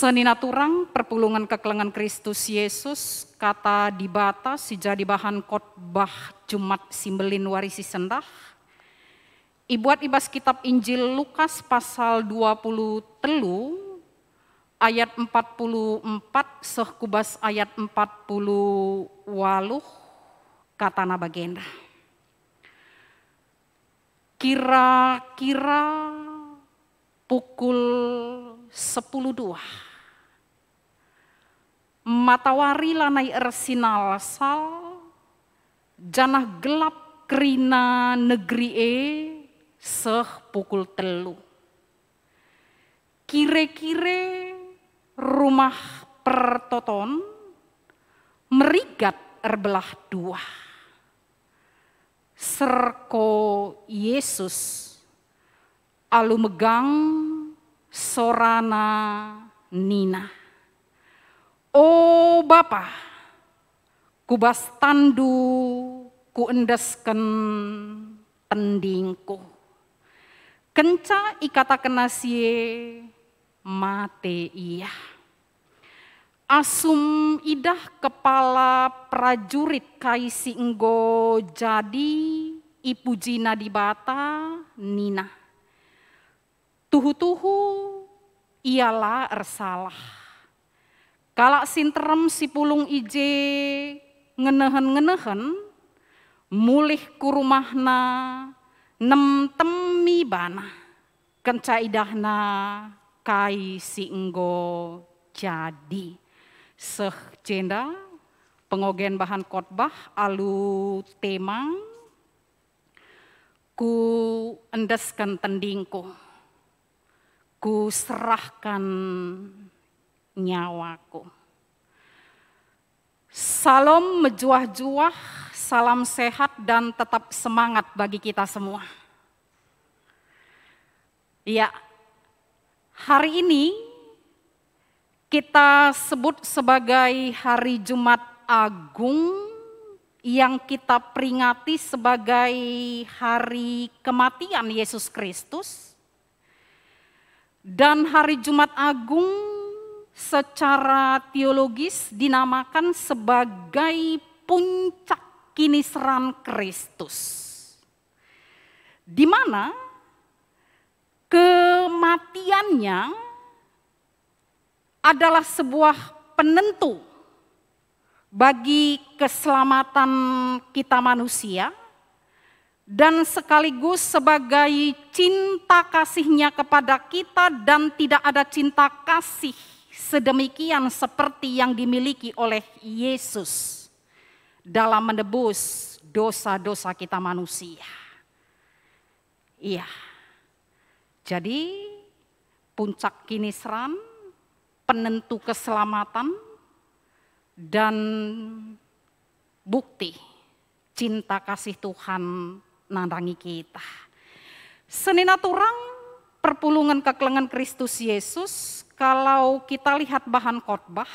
Seninaturang perpulungan kekelengan Kristus Yesus kata dibata si jadi bahan khotbah Jumat Simbelin warisi sendah. Ibuat ibas kitab Injil Lukas pasal 20 telu ayat 44 seh kubas ayat 40 waluh katana bagenda. Kira-kira pukul 10.02 matawari lanai ersinal sal janah gelap kerina negeri seh pukul 3. Kire-kire rumah pertoton merigat erbelah 2. Serko Yesus alu megang sorana nina. Oh Bapa, kubas tandu ku endesken tendingku. Kenca ikata kenasie mate iya. Asum idah kepala prajurit kaisi enggo jadi ipujina di bata nina. Tuhu-tuhu ialah ersalah. Kalak sinterem si pulung ije ngenehen-ngenehen mulih ku rumahna nem temi bana kenca idahna kai si enggo jadi. Seh jenda pengogen bahan khotbah alu tema ku endeskan tendingku, ku serahkan nyawaku. Salam mejuah-juah, salam sehat dan tetap semangat bagi kita semua. Ya, hari ini kita sebut sebagai hari Jumat Agung yang kita peringati sebagai hari kematian Yesus Kristus. Dan hari Jumat Agung secara teologis dinamakan sebagai puncak kiniseran Kristus. Di mana kematiannya adalah sebuah penentu bagi keselamatan kita manusia dan sekaligus sebagai cinta kasihnya kepada kita, dan tidak ada cinta kasih sedemikian seperti yang dimiliki oleh Yesus dalam menebus dosa-dosa kita manusia. Iya, jadi puncak kiniseran, penentu keselamatan, dan bukti cinta kasih Tuhan nandangi kita. Seninaturang perpulungan kekelengan Kristus Yesus, kalau kita lihat bahan khotbah,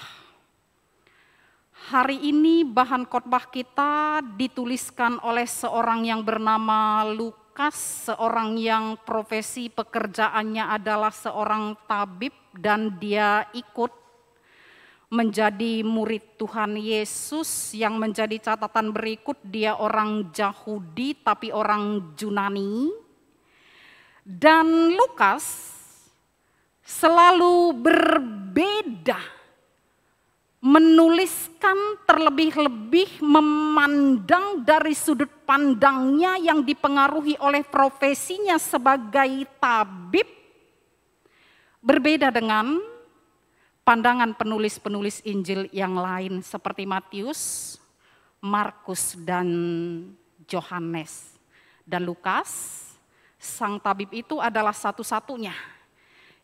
hari ini bahan khotbah kita dituliskan oleh seorang yang bernama Lukas, seorang yang profesi pekerjaannya adalah seorang tabib dan dia ikut menjadi murid Tuhan Yesus. Yang menjadi catatan berikut, dia orang Yahudi tapi orang Yunani. Dan Lukas selalu berbeda, menuliskan terlebih-lebih memandang dari sudut pandangnya yang dipengaruhi oleh profesinya sebagai tabib, berbeda dengan pandangan penulis-penulis Injil yang lain seperti Matius, Markus, dan Yohanes. Dan Lukas, sang tabib itu adalah satu-satunya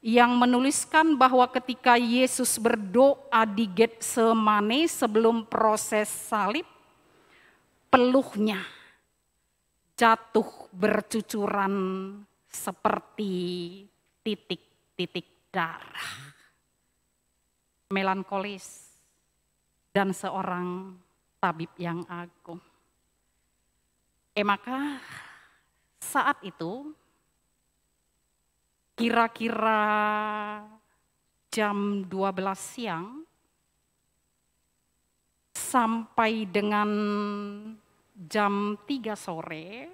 yang menuliskan bahwa ketika Yesus berdoa di Getsemane sebelum proses salib, peluhnya jatuh bercucuran seperti titik-titik darah. Melankolis dan seorang tabib yang agung. Maka saat itu kira-kira jam 12 siang sampai dengan jam 3 sore,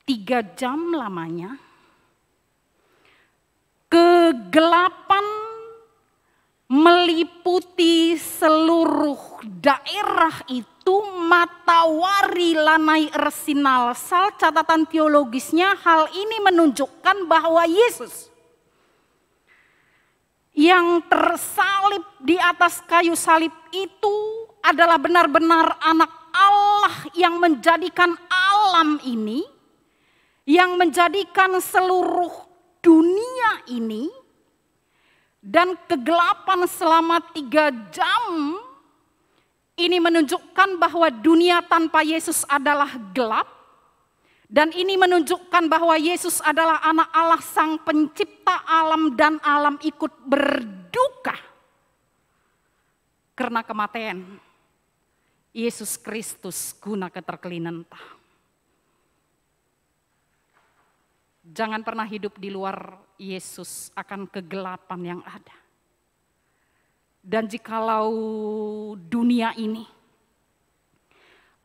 3 jam lamanya, kegelapan meliputi seluruh daerah itu. Matawari lanai ersinal. Sal catatan teologisnya, hal ini menunjukkan bahwa Yesus yang tersalib di atas kayu salib itu adalah benar-benar anak Allah yang menjadikan alam ini, yang menjadikan seluruh dunia ini, dan kegelapan selama 3 jam ini menunjukkan bahwa dunia tanpa Yesus adalah gelap. Dan ini menunjukkan bahwa Yesus adalah anak Allah, sang pencipta alam, dan alam ikut berduka karena kematian Yesus Kristus guna keterkelinan. Jangan pernah hidup di luar Yesus akan kegelapan yang ada. Dan jikalau dunia ini,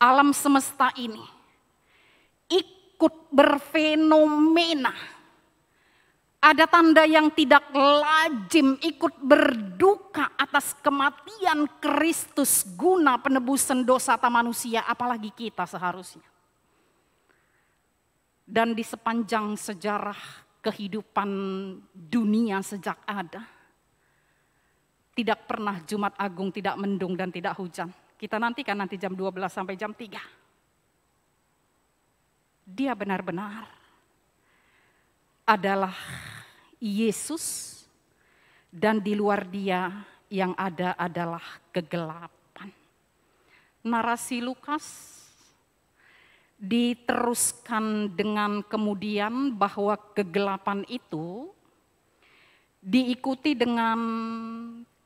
alam semesta ini ikut berfenomena, ada tanda yang tidak lazim, ikut berduka atas kematian Kristus guna penebusan dosa manusia, apalagi kita seharusnya. Dan di sepanjang sejarah kehidupan dunia sejak ada, tidak pernah Jumat Agung tidak mendung dan tidak hujan. Kita nantikan nanti jam 12 sampai jam 3. Dia benar-benar adalah Yesus, dan di luar dia yang ada adalah kegelapan. Narasi Lukas diteruskan dengan kemudian bahwa kegelapan itu diikuti dengan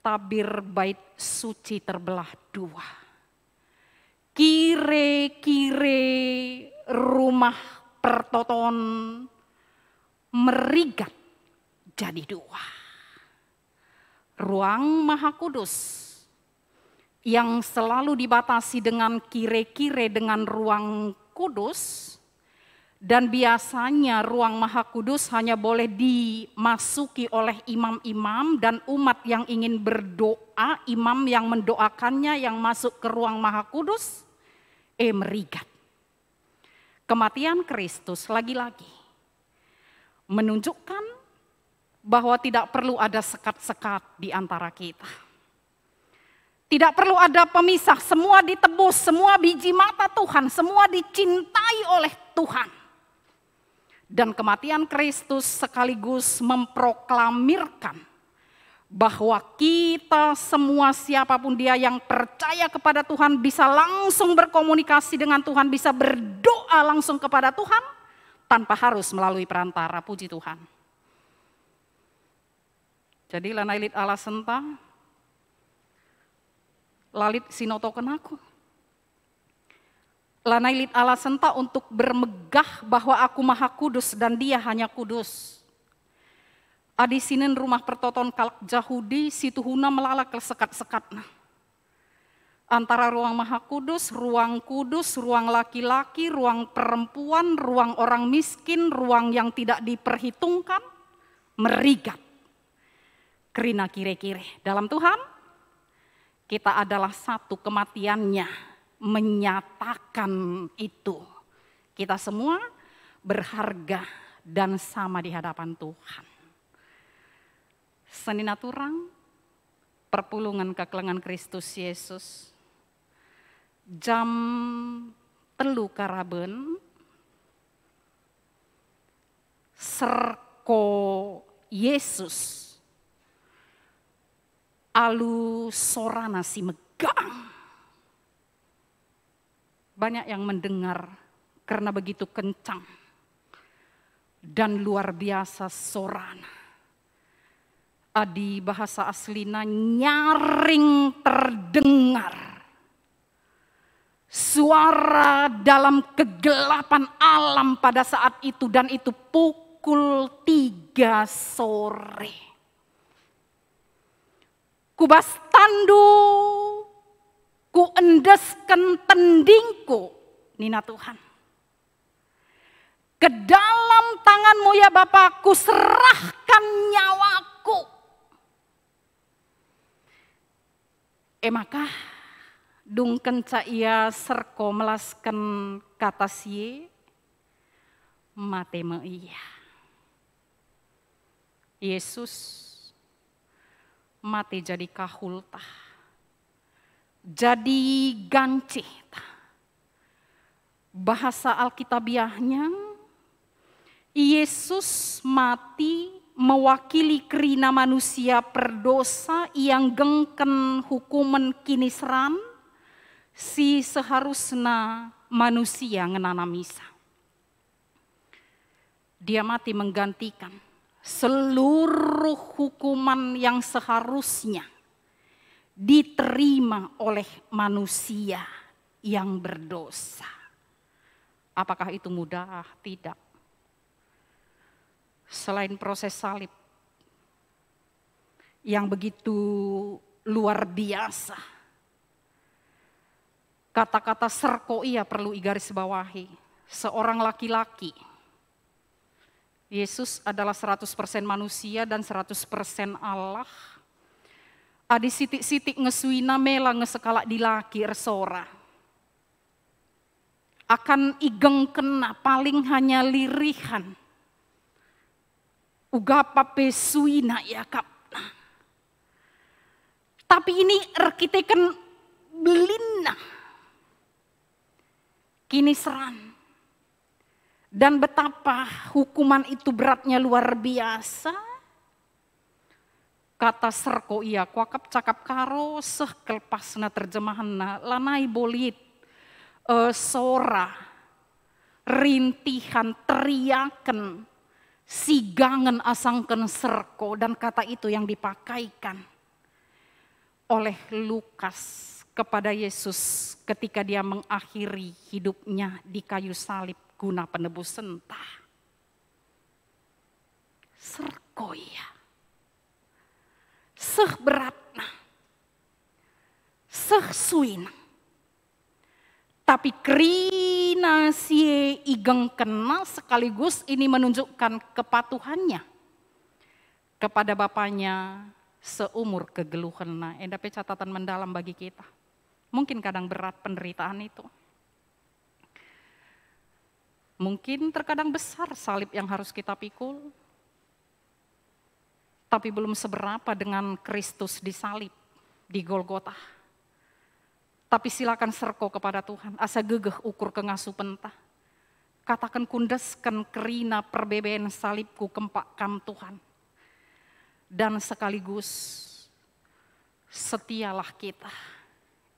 tabir bait suci terbelah 2. Kire-kire rumah pertoton merigat jadi 2. Ruang Maha Kudus yang selalu dibatasi dengan kire-kire dengan ruang kudus, dan biasanya ruang Maha Kudus hanya boleh dimasuki oleh imam-imam dan umat yang ingin berdoa. Imam yang mendoakannya yang masuk ke ruang Maha Kudus merigat. Kematian Kristus lagi-lagi menunjukkan bahwa tidak perlu ada sekat-sekat di antara kita. Tidak perlu ada pemisah, semua ditebus, semua biji mata Tuhan, semua dicintai oleh Tuhan. Dan kematian Kristus sekaligus memproklamirkan bahwa kita semua, siapapun dia yang percaya kepada Tuhan, bisa langsung berkomunikasi dengan Tuhan, bisa berdoa langsung kepada Tuhan tanpa harus melalui perantara. Puji Tuhan. Jadi lanai lit ala senta, lalit sinotoken aku. Lanai lit ala senta untuk bermegah bahwa aku maha kudus dan dia hanya kudus. Adi sinin rumah pertoton kalak Jahudi, situhuna melalak sekat-sekatna. Antara ruang maha kudus, ruang laki-laki, ruang perempuan, ruang orang miskin, ruang yang tidak diperhitungkan, merigat. Kerina kire-kire. Dalam Tuhan, kita adalah satu, kematiannya menyatakan itu. Kita semua berharga dan sama di hadapan Tuhan. Seninaturang perpulungan kekelengan Kristus Yesus. Jam 3 karaben serko Yesus alu sorana si megang. Banyak yang mendengar karena begitu kencang dan luar biasa sorana. Adi bahasa aslina nyaring terdengar. Suara dalam kegelapan alam pada saat itu, dan itu pukul pukul 3 sore. Kubas tandu, ku endeskan tendingku, Nina Tuhan. Ke dalam tangan-Mu ya Bapa, ku serahkan nyawaku. Maka dung kenca ia serko melaskan kata sie, mate me iya. Yesus mati jadi kahul tah, jadi gancih tah. Bahasa Alkitabiahnya, Yesus mati mewakili kerina manusia perdosa yang gengken hukuman kinisran, si seharusnya manusia ngenana misa. Dia mati menggantikan seluruh hukuman yang seharusnya diterima oleh manusia yang berdosa. Apakah itu mudah? Tidak. Selain proses salib yang begitu luar biasa, kata-kata serko ia perlu igarisbawahi. Seorang laki-laki, Yesus adalah 100% manusia dan 100% Allah. Adi sitik-sitik ngesuina mela ngesekala di laki ersora. Akan igeng kena paling hanya lirihan. Ugapa pesuina ya kapna. Tapi ini erkiteken belina. Kini seran. Dan betapa hukuman itu beratnya luar biasa. Kata serko ia kuakap cakap karo seh kelepasna terjemahanna lanai bolit sora rintihan teriakan sigangan asangken serko, dan kata itu yang dipakaikan oleh Lukas kepada Yesus ketika dia mengakhiri hidupnya di kayu salib guna penebus entah. Serkoya. Seh beratna. Seh suina. Tapi krina sie igeng kena sekaligus ini menunjukkan kepatuhannya kepada Bapaknya seumur kegeluhanna. Endape catatan mendalam bagi kita. Mungkin kadang berat penderitaan itu. Mungkin terkadang besar salib yang harus kita pikul. Tapi belum seberapa dengan Kristus disalib di Golgota. Tapi silakan serko kepada Tuhan. Asa gegeh ukur kengasuh pentah. Katakan kundaskan kerina perbebaan salibku kempak kam Tuhan. Dan sekaligus setialah kita.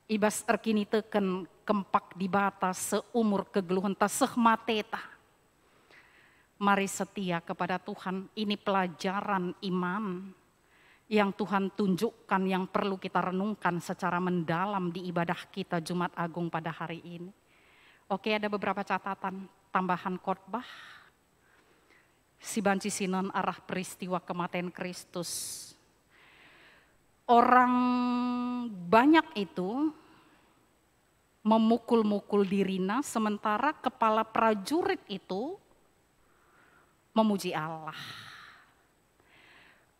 Ibas erkini teken kempak di bata seumur kegeluhan ta seh mateta. Mari setia kepada Tuhan. Ini pelajaran iman yang Tuhan tunjukkan yang perlu kita renungkan secara mendalam di ibadah kita Jumat Agung pada hari ini. Oke, ada beberapa catatan tambahan khotbah. Si banci sinon arah peristiwa kematian Kristus. Orang banyak itu memukul-mukul dirina, sementara kepala prajurit itu memuji Allah.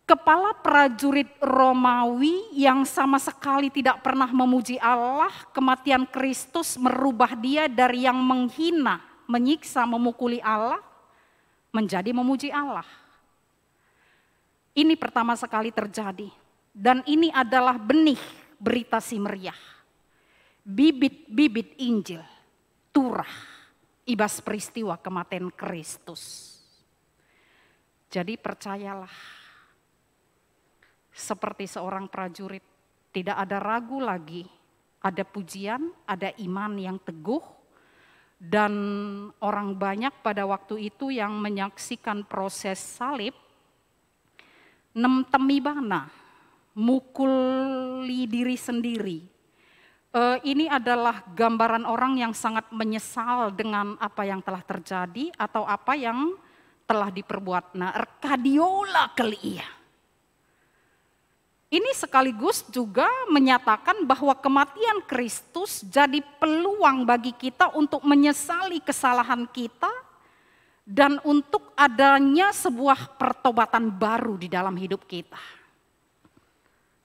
Kepala prajurit Romawi yang sama sekali tidak pernah memuji Allah, kematian Kristus merubah dia dari yang menghina, menyiksa, memukuli Allah, menjadi memuji Allah. Ini pertama sekali terjadi. Dan ini adalah benih berita si meriah. Bibit-bibit Injil, turah, ibas peristiwa kematian Kristus. Jadi percayalah, seperti seorang prajurit, tidak ada ragu lagi, ada pujian, ada iman yang teguh, dan orang banyak pada waktu itu yang menyaksikan proses salib, nem temibana, mukuli diri sendiri. Ini adalah gambaran orang yang sangat menyesal dengan apa yang telah terjadi atau apa yang telah diperbuatna erkadiola kali ia. Ini sekaligus juga menyatakan bahwa kematian Kristus jadi peluang bagi kita untuk menyesali kesalahan kita dan untuk adanya sebuah pertobatan baru di dalam hidup kita.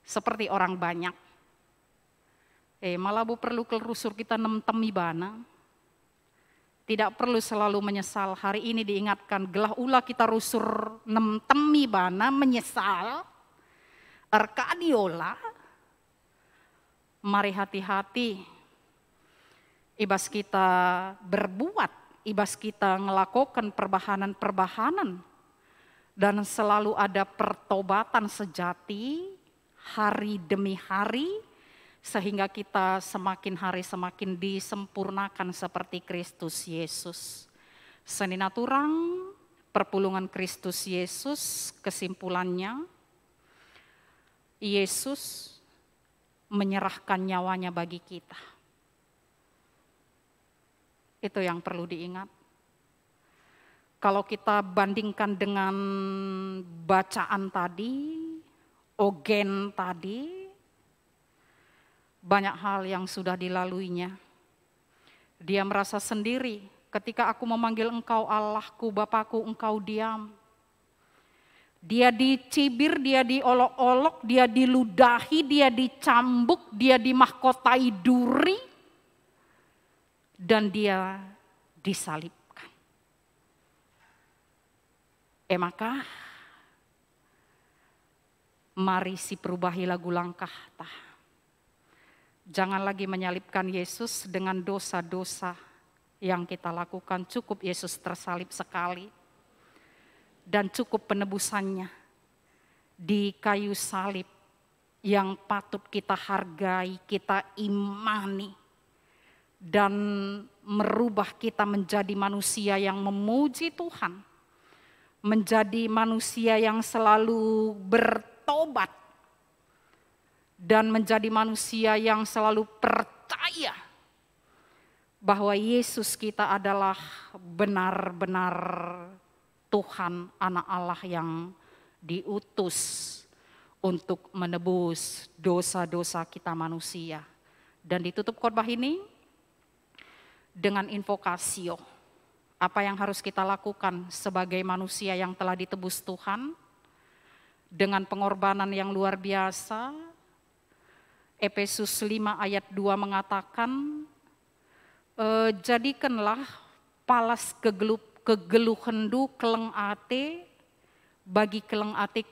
Seperti orang banyak. Malah perlu kelusur kita nemtemi bana. Tidak perlu selalu menyesal. Hari ini diingatkan gelah ulah kita rusur nemtemi bana menyesal. Erkadiola, mari hati-hati, ibas kita berbuat, ibas kita ngelakukan perbahanan-perbahanan, dan selalu ada pertobatan sejati, hari demi hari, sehingga kita semakin hari semakin disempurnakan seperti Kristus Yesus. Seninaturang, perpulungan Kristus Yesus, kesimpulannya, Yesus menyerahkan nyawanya bagi kita. Itu yang perlu diingat. Kalau kita bandingkan dengan bacaan tadi, ogen tadi, banyak hal yang sudah dilaluinya. Dia merasa sendiri ketika aku memanggil engkau Allahku, Bapakku, engkau diam. Dia dicibir, dia diolok-olok, dia diludahi, dia dicambuk, dia dimahkotai duri, dan dia disalibkan. Maka mari si perubahi lagu langkah tah. Jangan lagi menyalibkan Yesus dengan dosa-dosa yang kita lakukan. Cukup Yesus tersalib sekali. Dan cukup penebusannya di kayu salib yang patut kita hargai, kita imani, dan merubah kita menjadi manusia yang memuji Tuhan, menjadi manusia yang selalu bertobat, dan menjadi manusia yang selalu percaya bahwa Yesus kita adalah benar-benar Tuhan, anak Allah yang diutus untuk menebus dosa-dosa kita manusia. Dan ditutup khotbah ini dengan invokasio. Apa yang harus kita lakukan sebagai manusia yang telah ditebus Tuhan dengan pengorbanan yang luar biasa. Efesus 5 ayat 2 mengatakan, jadikanlah palas kegeluh hendu keleng ate bagi keleng ate